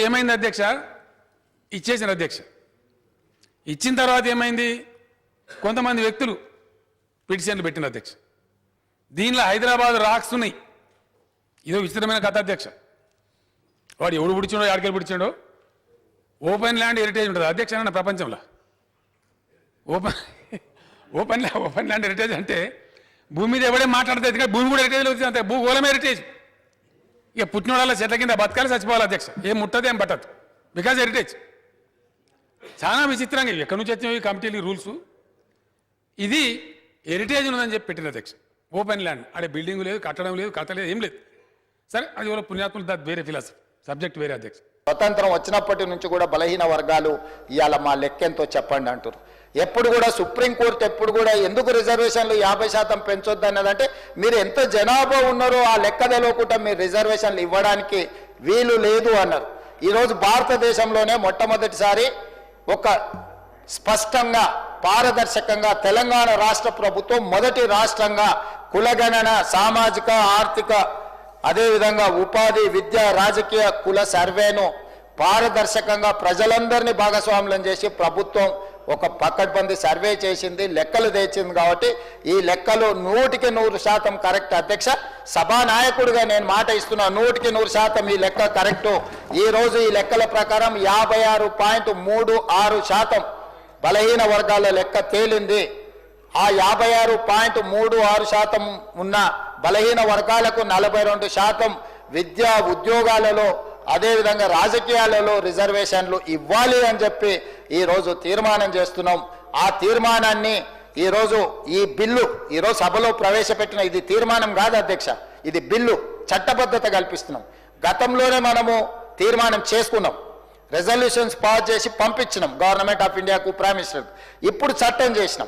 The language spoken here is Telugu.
ఏమైంది అధ్యక్ష, ఇచ్చేసిన అధ్యక్ష. ఇచ్చిన తర్వాత ఏమైంది, కొంతమంది వ్యక్తులు పిటిషన్లు పెట్టిన అధ్యక్ష. దీనిలో హైదరాబాద్ రాక్స్ ఉన్నాయి. ఇదో విచిత్రమైన కథ అధ్యక్ష. వాడు ఎవడు పిడిచాడో ఎక్కడికి పిడిచాడో ఓపెన్ ల్యాండ్ హెరిటేజ్ ఉంటుంది అధ్యక్ష నా ప్రపంచంలో. ఓపెన్ ల్యాండ్ హెరిటేజ్ అంటే భూమి మీద ఎవడే మాట్లాడుతుంది కానీ భూమి కూడా హెరిటేజ్లో వచ్చింది అంతే. భూగోళం హెరిటేజ్. ఇక పుట్టినోళ్ళ చెట్ల కింద బతకాలి, చచ్చిపోవాలి అధ్యక్ష. ఏం ముట్టదు ఏం పట్టదు, బికాజ్ హెరిటేజ్. చాలా విచిత్రంగా ఎక్కడి నుంచి వచ్చినాయి కమిటీలు రూల్స్. ఇది హెరిటేజ్ ఉన్నదని చెప్పి పెట్టిన అధ్యక్ష. ఓపెన్ ల్యాండ్ అడే బిల్డింగ్ లేదు, కట్టడం లేదు, కట్టలేదు, ఏం లేదు. సరే అది ఎవరో పుణ్యాత్ములు, దాని వేరే ఫిలాసఫీ, సబ్జెక్ట్ వేరే అధ్యక్ష. స్వతంత్రం వచ్చినప్పటి నుంచి కూడా బలహీన వర్గాలు ఇవాళ మా లెక్కెంతో చెప్పండి అంటారు. ఎప్పుడు కూడా సుప్రీంకోర్టు ఎప్పుడు కూడా ఎందుకు రిజర్వేషన్లు 50% పెంచొద్దు అన్నదంటే మీరు ఎంత జనాభా ఉన్నారో ఆ లెక్క తెలియకుండా మీరు రిజర్వేషన్లు ఇవ్వడానికి వీలు లేదు అన్నారు. ఈరోజు భారతదేశంలోనే మొట్టమొదటిసారి ఒక స్పష్టంగా పారదర్శకంగా తెలంగాణ రాష్ట్ర ప్రభుత్వం మొదటి రాష్ట్రంగా కులగణన, సామాజిక, ఆర్థిక, అదేవిధంగా ఉపాధి, విద్య, రాజకీయ కుల సర్వేను పారదర్శకంగా ప్రజలందరినీ భాగస్వాములను చేసి ప్రభుత్వం ఒక పకడ్బందీ సర్వే చేసింది, లెక్కలు తెచ్చింది. కాబట్టి ఈ లెక్కలు 100% కరెక్ట్ అధ్యక్ష. సభానాయకుడిగా నేను మాట ఇస్తున్నా, 100% ఈ లెక్క కరెక్టు. ఈరోజు ఈ లెక్కల ప్రకారం 56.36% బలహీన వర్గాల లెక్క తేలింది. ఆ 56.36% ఉన్న బలహీన వర్గాలకు 42% విద్యా ఉద్యోగాలలో అదేవిధంగా రాజకీయాలలో రిజర్వేషన్లు ఇవ్వాలి అని చెప్పి ఈరోజు తీర్మానం చేస్తున్నాం. ఆ తీర్మానాన్ని ఈరోజు ఈ బిల్లు ఈరోజు సభలో ప్రవేశపెట్టిన ఇది తీర్మానం కాదు అధ్యక్ష, ఇది బిల్లు, చట్టబద్ధత కల్పిస్తున్నాం. గతంలోనే మనము తీర్మానం చేసుకున్నాం, రెజల్యూషన్స్ పాస్ చేసి పంపించినాం గవర్నమెంట్ ఆఫ్ ఇండియాకు, ప్రైమ్ మినిస్టర్కు. ఇప్పుడు చట్టం చేసినాం.